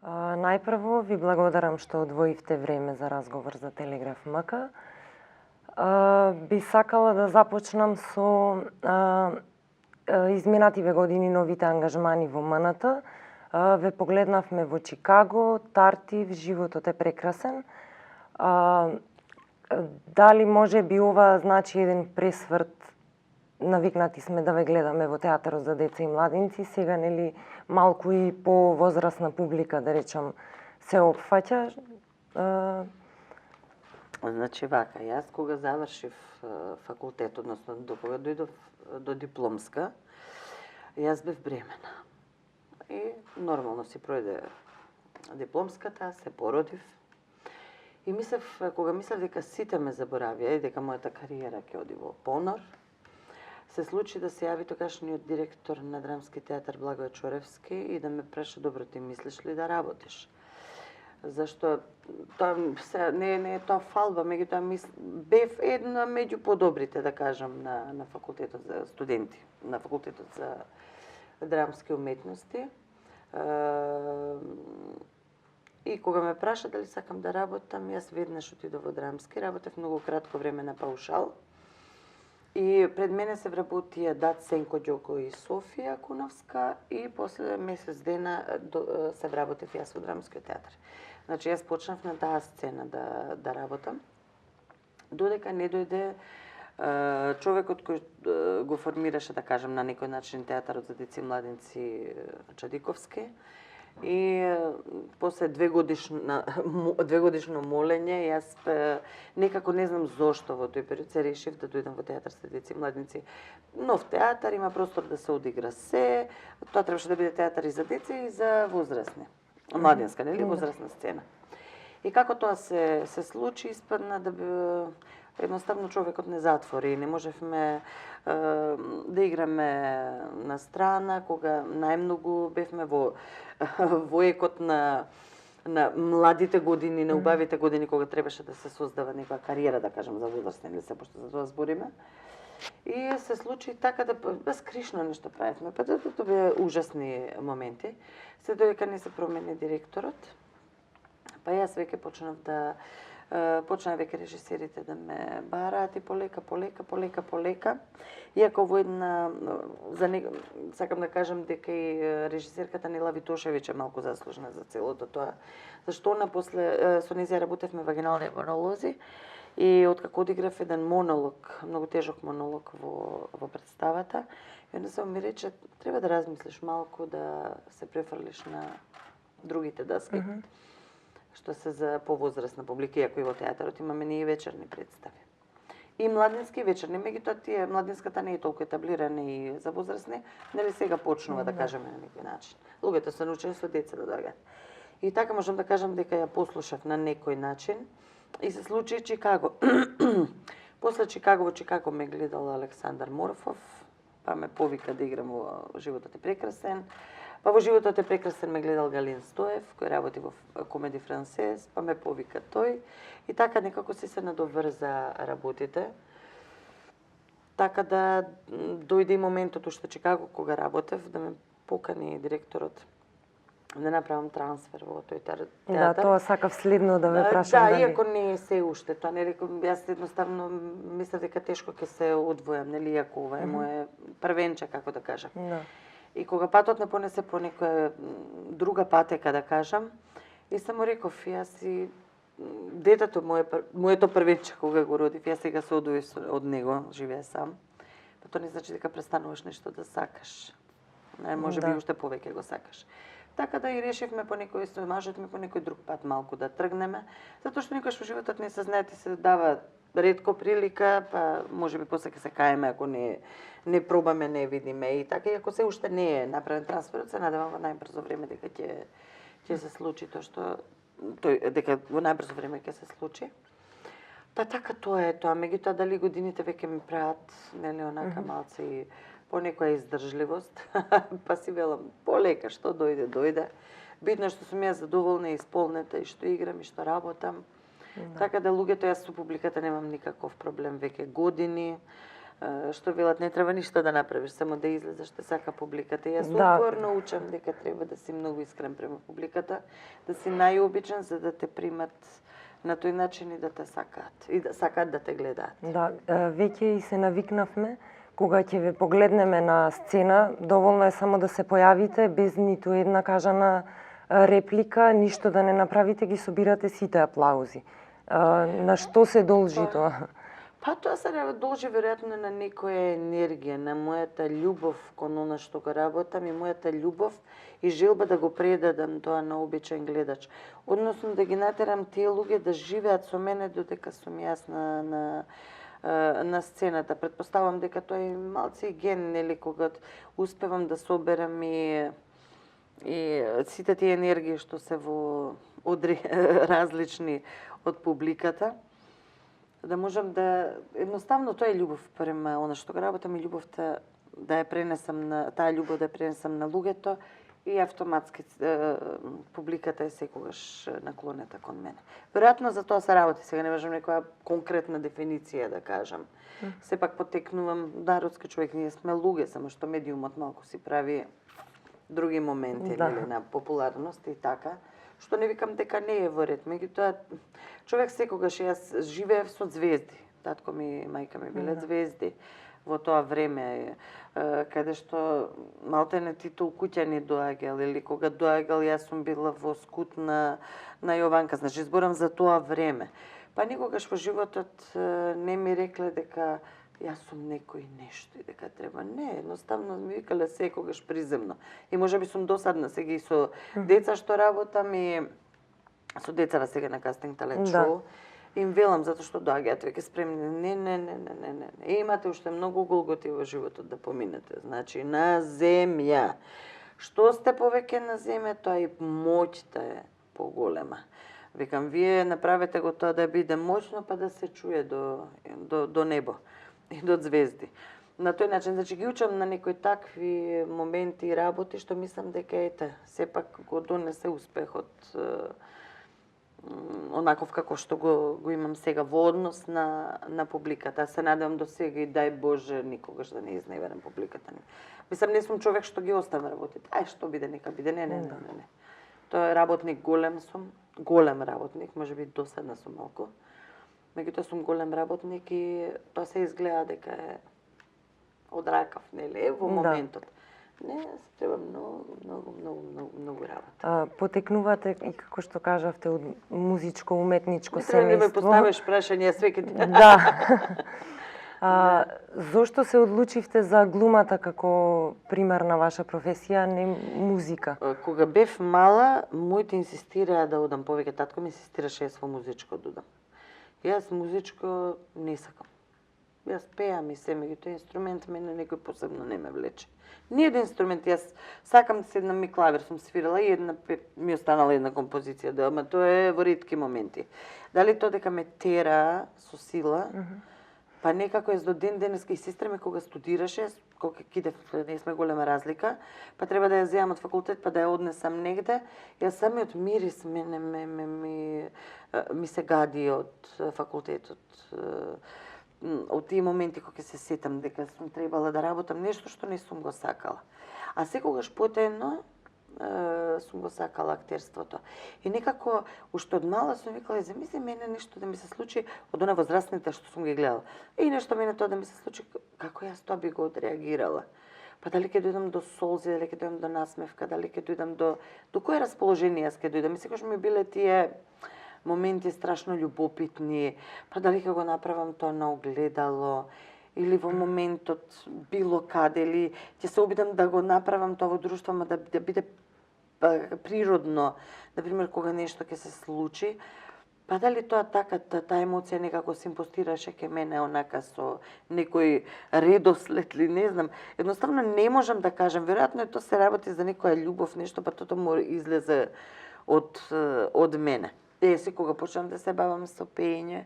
Најпрво ви благодарам што одвоивте време за разговор за Телеграф МК. Би сакала да започнам со изминативе години новите ангажмани во МНТ. Ве погледнавме во Чикаго, Тартив, животот е прекрасен. Дали може би ова значи еден пресврт? Навикнати сме да ве гледаме во театарот за деца и младинци, сега нели малку и по-возрастна публика, да речам, се опфаќа. Значи вака, јас кога завршив факултет, односно до кога дојдов до дипломска, јас бев бремена. И нормално си пројде дипломската, се породив. И кога мислев дека сите ме заборавија и дека мојата кариера ќе оди во понор, се случи да се јави тогашниот директор на Драмски театар Благоје Чоревски и да ме праша: добро, ти мислиш ли да работиш? Зашто тоа не е тоа фалба, меѓутоа бев една меѓу подобрите, да кажам, на факултетот за студенти, на факултетот за драмски уметности. И кога ме праша дали сакам да работам, јас веднаш отидов во Драмски, работев многу кратко време на паушал. И пред мене се вработија Дат Сенко Ѓоко и Софија Куновска и после месец дена се вработев јас во Драмскиот театар. Значи јас почнав на таа сцена да работам, додека не дојде човекот кој го формираше, да кажам, на некој начин театарот за деца и младинци, Чадиковски. И после двегодишно молење, јас некако не знам зошто во тој период се решив да дојдам во театар за деца и младинци. Нов театар, има простор да се одигра се, тоа требаше да биде театар и за деца и за возрастни. Младинска, нели, возрастна сцена. И како тоа се случи, испадна да едноставно човекот не затвори. Не можевме да играме на страна, кога најмногу бевме во екот на младите години, на убавите години, кога требаше да се создава некоја кариера, да кажам, за возрастни, или се, пошто за тоа збориме. И се случи така да безкришно нешто правевме. Па тоа беа ужасни моменти. Се додека не се промени директорот, па јас веќе почнав веќе режисерите да ме бараат и полека. Иако во една, сакам да кажам дека и режисерката Нела Витошевиќ е малку заслужна за целото тоа, зашто она после со неја работевме вагинални монолози и откако одиграв еден монолог, многу тежок монолог во представата, и onda само ми рече: треба да размислиш малку да се префрлиш на другите даски. Што се за повозрастна публика, иако и во театарот имаме ние вечерни представи. И младински вечерни, меѓутоа тие младинската не е толку етаблирана и за возрастни, нели сега почнува, да кажеме, на некој начин. Луѓето се научени со деца да доаѓаат. И така можам да кажам дека ја послушав на некој начин и се случи Чикаго. После во Чикаго ме гледал Александар Морфов, па ме повика да играм во Животот е прекрасен. Па во Животот е прекрасен ме гледал Галин Стоев, кој работи во Комеди Франсез, па ме повика тој. И така некако се надоврза работите. Така да дојде и моментот уште Чикаго кога работев, да ме покани директорот да направам трансфер во тој театар. Да, тоа сакав следно да ве прашам. Да, иако не се уште тоа, нели, јас едноставно мислев дека тешко ќе се одвојам, нели, иако ова е моје првенче, како да кажам. Да. И кога патот не понесе по некоја друга патека, да кажам, и само реков, јас и детето моето првенче кога го родив, јас сега се одвоив од него, живеа сам. Па тоа не значи дека престануваш нешто да сакаш. Може би уште повеќе го сакаш. Така да и решивме по некој со мажот ми по некој друг пат малку да тргнеме, затоа што никогаш во животот не се знае, ти се дава ретко прилика, па можеби после ќе се каеме ако не пробаме, не видиме и така, и ако се уште не е направен трансферот, се надевам во најбрзо време дека ќе се случи тоа што дека во најбрзо време ќе се случи. Па така тоа е тоа, меѓутоа дали годините веќе ми прават, нели, онака малце и по некоја издржливост, па си велам полека, што дојде. Битно е што сум ја задоволна и исполнета и што играм и што работам. Така да луѓето, јас со публиката немам никаков проблем веќе години. што велат, не треба ништо да направиш, само да излезеш што сака публиката. Јас Да. упорно учам дека треба да си многу искрен према публиката, да си најобичен за да те примат на тој начин и да те сакаат и да сакаат да те гледаат. Да, веќе и се навикнавме, кога ќе ве погледнеме на сцена, доволно е само да се појавите без ниту една кажана реплика, ништо да не направите, ги собирате сите аплаузи. На што се должи тоа? Па тоа се должи веројатно на некоја енергија, на мојата љубов кон она што го работам и мојата љубов и желба да го предадам тоа на обичен гледач. Односно да ги натерам тие луѓе да живеат со мене додека сум јас на сцената. Претпоставам дека тоа е малце и ген, нели, кога успевам да соберам и сите тие енергии што се во различни од публиката, да можам да едноставно тоа е љубов према она што го работам и љубовта да ја пренесам на таа љубов да ја пренесам на луѓето и автоматски публиката е секогаш наклонета кон мене. Веројатно за тоа се работи, сега не можам некоја конкретна дефиниција да кажам. Сепак потекнувам народски човек, ние сме луѓе, само што медиумот малку си прави други моменти, нели, на популарност и така. Што не викам дека не е во ред, меѓутоа човек секогаш, јас живеев со звезди. Татко ми и мајка ми биле звезди во тоа време, каде што малтене титул куќа ни доаѓал, или кога доаѓал јас сум била во скут на Јованка, значи зборам за тоа време. Па никогаш во животот не ми рекле дека јас сум некој нешто и дека треба. Не, едноставно ми викале секогаш приземно. И можеби сум досадна сега и со деца што работам и со децава сега на Кастинг Талент шоу. Им велам затоа што доаѓаат веќе спремни. Не. Имате уште многу голготи во животот да поминете. Значи на земја. Што сте повеќе на земја, тоа и моќта е поголема. Викам, вие направете го тоа да биде моќно, па да се чуе до небо и до звезди. На тој начин, значи ги учам на некои такви моменти и работи што мислам дека ете, сепак го донесе успехот онаков како што го имам сега во однос на публиката. Се надевам до сега и дај Боже никогаш да не изневерам публиката ни. Мислам, не сум човек што ги оставам работите. Што биде, нека биде. Не. Тоа е работник, голем сум, голем работник, можеби досадна сум малку. Меѓутоа сум голем работник и тоа се изгледа дека е од ракав, нели, во моментот. Не, се треба многу работа. Потекнувате и како што кажавте од музичко-уметничко семејство. Не треба да ме поставиш прашање, свеќе ти. Да. Зошто се одлучивте за глумата како примарна ваша професија, не музика? Кога бев мала, моите инсистираа да одам повеќе, татко ми инсистираше јас во музичко да одам. Јас музичко не сакам. Јас пеам и се, меѓутоа инструмент мене некој посебно не ме влече. Ни еден инструмент, јас сакам да седнам ми клавир, сум свирала и ми останала една композиција, ама тоа е во ретки моменти. Дали тоа дека ме тера со сила, па некако е до ден денеска и сестра ми кога студираше, кога кидев, не сме голема разлика, па треба да ја земам од факултет, па да ја однесам негде, јас самиот мирис мене ми се гади од факултетот. Од тие моменти кога се сетам дека сум требала да работам нешто што не сум го сакала. А секогаш потајно сум го сакала актерството. И некако, уште од мала сум викала, замисли мене нешто да ми се случи од она возрастните што сум ги гледала. И нешто мене тоа да ми се случи, како јас тоа би го одреагирала. Па дали ќе дојдам до солзи, дали ќе дојдам до насмевка, дали ќе дојдам до кое расположение јас ќе дојдам. И секогаш ми биле тие моменти страшно љубопитни, па дали ќе го направам тоа на огледало, или во моментот било каде, или ќе се обидам да го направам тоа во друштво, ама да биде природно, например, кога нешто ќе се случи, па дали тоа така, таа емоција некако се импостираше ке мене онака со некој редослед, или не знам. Едноставно не можам да кажам, веројатно тоа се работи за некоја љубов, нешто, па тоа му излезе од мене. Кога почнам да се бавам со пеење,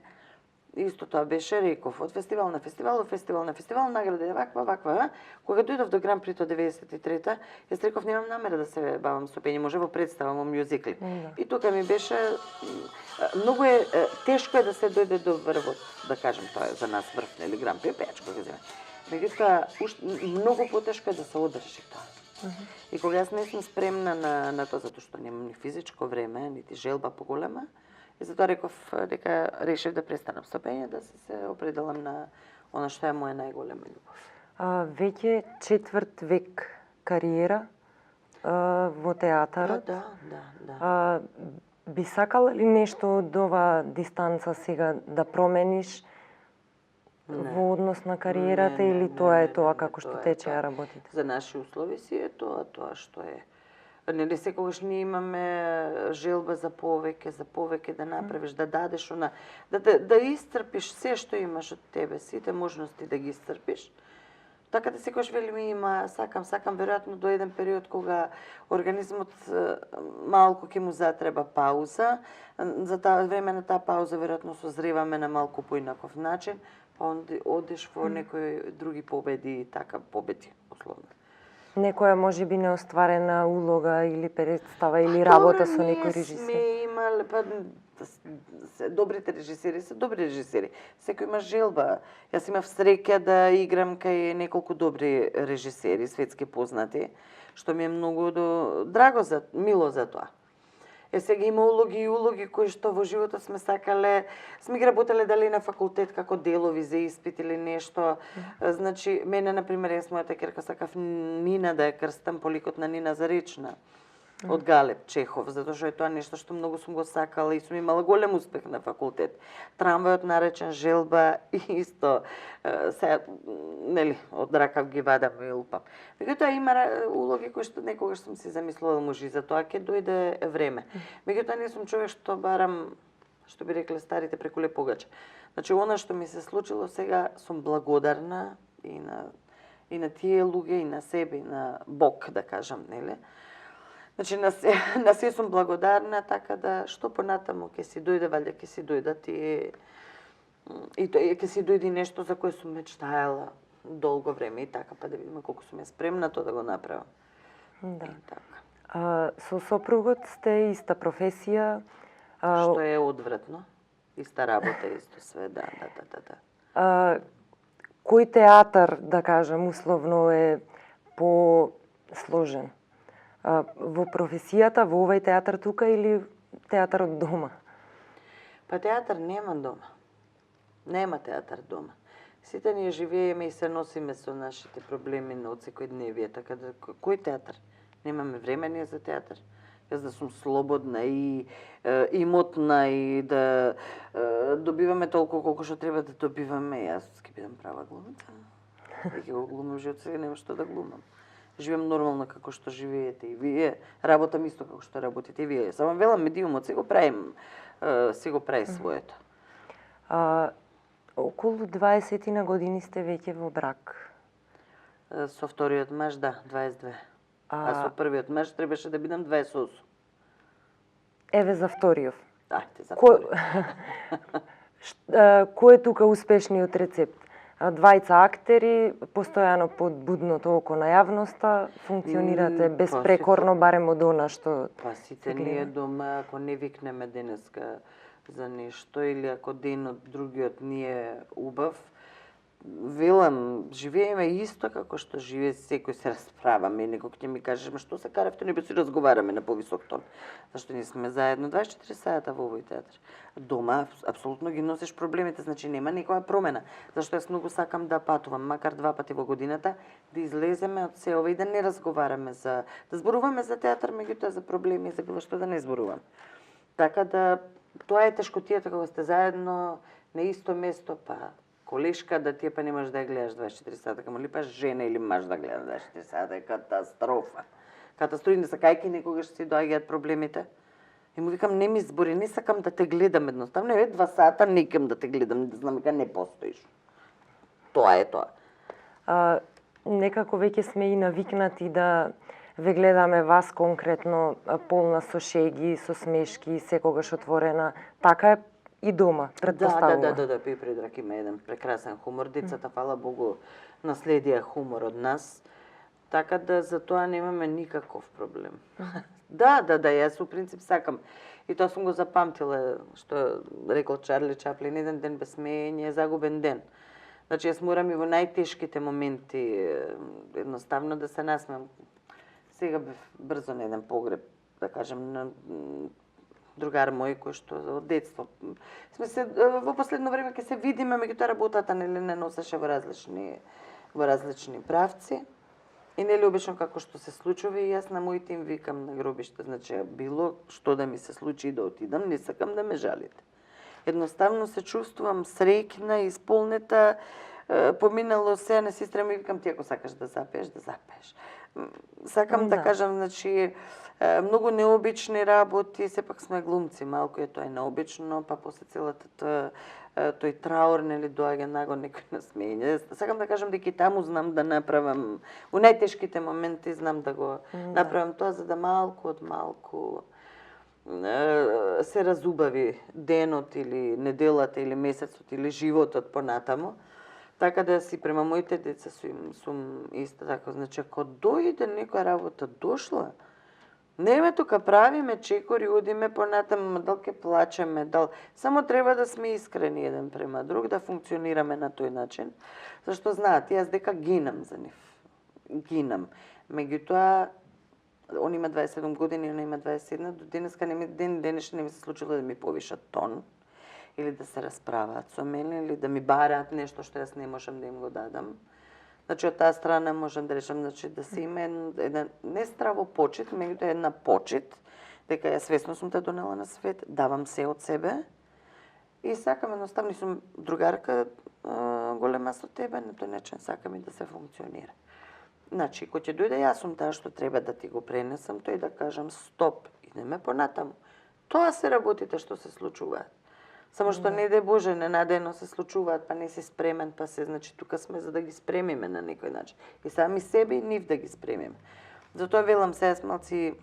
исто тоа беше, реков, од фестивал на фестивал, награди, ваква. Кога дојдов до Гран Прито 93-та, јас реков, немам намера да се бавам со пеење, може во представа, во мюзикли. И тука ми беше, многу тешко е да се дојде до врвот, да кажем, тоа е за нас врв, или Гран При, пејачко ќе земе. Меѓутоа, многу потешко е да се одржи тоа. И кога јас не сум спремна на тоа, затоа што немам ни физичко време, нити желба поголема, и затоа реков дека решив да престанам со пеење, да се определам на она што е моја најголема љубов. Веќе четврт век кариера во театарот. Да. Би сакала ли нешто од ова дистанца сега да промениш во однос на кариерата или тоа е тоа како што тече ја работите? За наши услови си е тоа што е. Нели секогаш ние имаме желба за повеќе да направиш, да дадеш да исцрпиш се што имаш од тебе, сите можности да ги исцрпиш. Така да секогаш велиме сакам, веројатно до еден период кога организмот малку ќе му затреба пауза. За таа време на таа пауза веројатно созреваме на малку поинаков начин, па онда одиш во некои други победи и така победи условно. Некоја можеби неостварена улога или представа или работа со некој режисер? Сме имале, добрите режисери се добри режисери. Секој има желба. Јас имав среќа да играм кај неколку добри режисери, светски познати, што ми е многу драго мило за тоа. Сега има улоги кои што во животот сме сакале, сме ги работеле дали на факултет како делови за испит или нешто. Значи, мене, например, јас мојата ќерка сакав Нина да ја крстам по ликот на Нина Заречна од Галеб Чехов, затоа што е тоа нешто што многу сум го сакала и сум имала голем успех на факултет. Трамвајот наречен Желба и исто се нели од ракав ги вадам и лупам. Меѓутоа има улоги кои што некогаш сум си замислувала може и за тоа ќе дојде време. Меѓутоа не сум човек што барам, што би рекле старите преку леп погаче. Значи она што ми се случило сега сум благодарна и на тие луѓе и на себе и на Бог да кажам, нели? Значи, на се сум благодарна, така да што понатаму ќе си дојде, валјда ќе си дојдат и ќе си дојде нешто за кое сум мечтаела долго време и така, па да видиме колку сум ја спремна тоа да го направам. Да. Така. Со сопругот сте иста професија. Што е одвратно. Иста работа, исто све, да. Кој театар, да кажам, условно е посложен? Во професијата, во овој театар тука или театарот дома? Па театар нема дома. Нема театар дома. Сите ние живееме и се носиме со нашите проблеми на секојдневие, така да кој театар? Немаме време ние за театар. Јас да сум слободна и имотна и да добиваме толку колку што треба да добиваме, јас ќе бидам права глумица. Ќе го глумам живот, сега нема што да глумам. Живеем нормално како што живеете и вие, работам исто како што работите и вие. Само велам медиумот си го прави своето. Околу 20 на години сте веќе во брак. Со вториот маж, да, 22. А со првиот маж требаше да бидам 28. Еве за вториот. Ајде, за вториот. Кој е тука успешниот рецепт? Двајца актери, постојано под будното око на јавноста, функционирате безпрекорно, барем од она што... Па сите ние дома, ако не викнеме денеска за нешто, или ако денот другиот не е убав, велам, живееме исто како што живее секој, се расправаме, некој ќе ми каже, што се каравте, не би си разговараме на повисок тон. Зашто ние сме заедно 24 сата во овој театар. Дома апсолутно ги носиш проблемите, значи нема никоја промена. Зашто јас многу сакам да патувам, макар 2 пати во годината, да излеземе од се ова и да не разговараме да зборуваме за театар, меѓутоа за проблеми и за било што да не зборуваме. Така да тоа е тешкотијата кога сте заедно на исто место, па колешка да ти па не можеш да ја гледаш 24 сата, камо ли па жена или маж да гледа 24 сата, е катастрофа. Катастрофа, не сакајќи некогаш си доаѓаат проблемите. И му викам, не ми збори, не сакам да те гледам едноставно, 2 сата не кем да те гледам, да знам дека не постоиш. Тоа е тоа. Некако веќе сме и навикнати да ве гледаме вас конкретно полна со шеги, со смешки, секогаш отворена. Така е и дома, предпоставувам. Да, Пи Предрак има еден прекрасен хумор. Децата, фала Богу, наследија хумор од нас. Така да за тоа немаме никаков проблем. Да, јас у принцип сакам. И тоа сум го запамтила, што рекол Чарли Чаплин, еден ден без смеење е загубен ден. Значи, јас морам и во најтешките моменти едноставно да се насмеам. Сега бев брзо на еден погреб, да кажем, на другар мој кој што од детство. Сме се во последно време ќе се видиме, меѓутоа работата нели не носеше во различни правци. И нели обично како што се случува и јас на моите им викам на гробиште, значи било што да ми се случи и да отидам, не сакам да ме жалите. Едноставно се чувствувам среќна, исполнета, поминало се, на сестра ми викам ти ако сакаш да запееш, да запееш. Сакам да кажам, значи, многу необични работи, сепак сме глумци, малку е тоа необично, па после целата тој траур, нели, доаѓа нагон некој насмење. Сакам да кажам дека и таму знам да направам, у најтешките моменти знам да го направам тоа, за да малку од малку се разубави денот или неделата или месецот или животот понатаму. Така да си према моите деца сум исто така, значи ако дојде некоја работа дошла, неме тука правиме чекори, одиме понатаму, дал ке плачеме, дал само треба да сме искрени еден према друг, да функционираме на тој начин, зашто знаат, јас дека гинам за нив. Гинам. Меѓутоа, он има 27 години, она има 21, до денеска денешен не ми се случило да ми повишат тон или да се расправаат со мене, или да ми бараат нешто што јас не можам да им го дадам. Значи, од таа страна можам да речам, значи, да се има еден не здраво почит, меѓутоа една почит, дека ја свесно сум те донела на свет, давам се од себе и сакам едноставно, сум другарка голема со тебе, на тој начин сакам и да се функционира. Значи, кој ќе дојде, јас сум таа што треба да ти го пренесам, тој да кажам стоп, идеме понатаму. Тоа се работите што се случуваат. Само што не дај Боже, ненадејно се случуваат, па не си спремен, па се, значи тука сме за да ги спремиме на некој начин. И сами себе и нив да ги спремиме. Затоа велам се, јас малци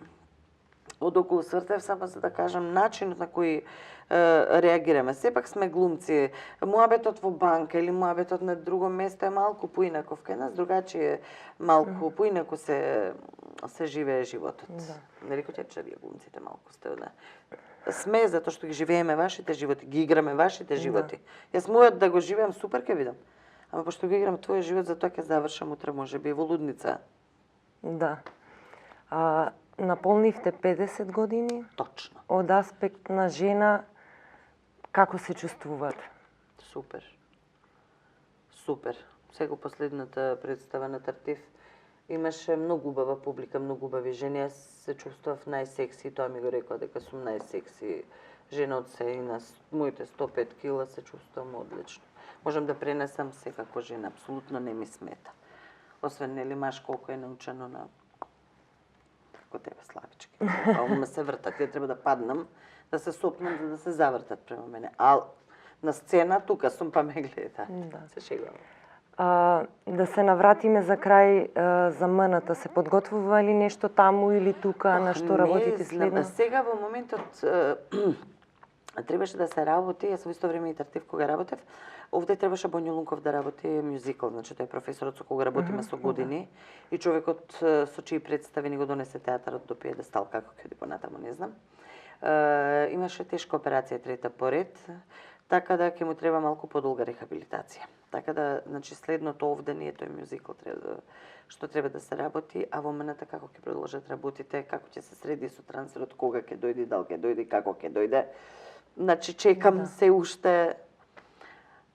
од околу свртев, само за да кажам начинот на кој реагираме. Сепак сме глумци. Муабетот во банка или муабетот на друго место е малку поинаков кај нас, другачие малку поинако се живее животот. Нели кој ќе глумците малку сте да. Сме затоа што ги живееме вашите животи, ги играме вашите животи. Јас мојот да го живеам супер ќе видам. Ама пошто го играм твојот живот, затоа ќе завршам утре можеби во лудница. Да. Наполнивте 50 години. Точно. Од аспект на жена, како се чувствувате? Супер. Супер. Сега последната представа на Тартив имаше многу убава публика, многу убави жени. Јас се чувствував најсекси, тоа ми го рекоа дека сум најсекси жена од се и на моите 105 кила се чувствувам одлично. Можам да пренесам се како жена, апсолутно не ми смета. Освен нели маш колку е научено на како тебе Славички. Ама се вртат, ја треба да паднам, да се сопнам за да се завртат према мене. А на сцена тука сум па ме гледа. Се шегувам. Да се навратиме за крај за МНТ. Се подготвува ли нешто таму или тука, на што работите следно? Сега во моментот требаше да се работи, јас во исто време и Тартив кога работев, овде требаше Боњо Лунков да работи мюзикл, значи тој е професорот со кога работиме со години и човекот со чии представи ни го донесе театарот до пиедестал, како ќе оди понатаму, не знам. Имаше тешка операција трета поред, така да ќе му треба малку подолга рехабилитација. Така да, значи следното овде не е тој мюзикл што треба да се работи, а во МНТ како ќе продолжат работите, како ќе се среди со трансферот, кога ќе дојде, дал ќе дојде, како ќе дојде. Значи чекам се уште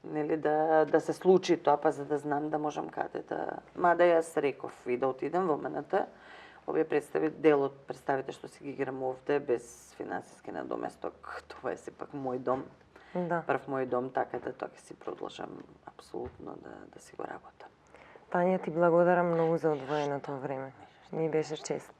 нели да се случи тоа, па за да знам да можам каде да. Мада јас реков и да отидам во МНТ, овие представи, дел од представите што си ги играм овде без финансиски надоместок, тоа е сепак мој дом. Прв мој дом, така да тоа ќе си продолжам апсолутно да си го работам. Тања, ти благодарам многу за одвоеното време. Ми беше чест.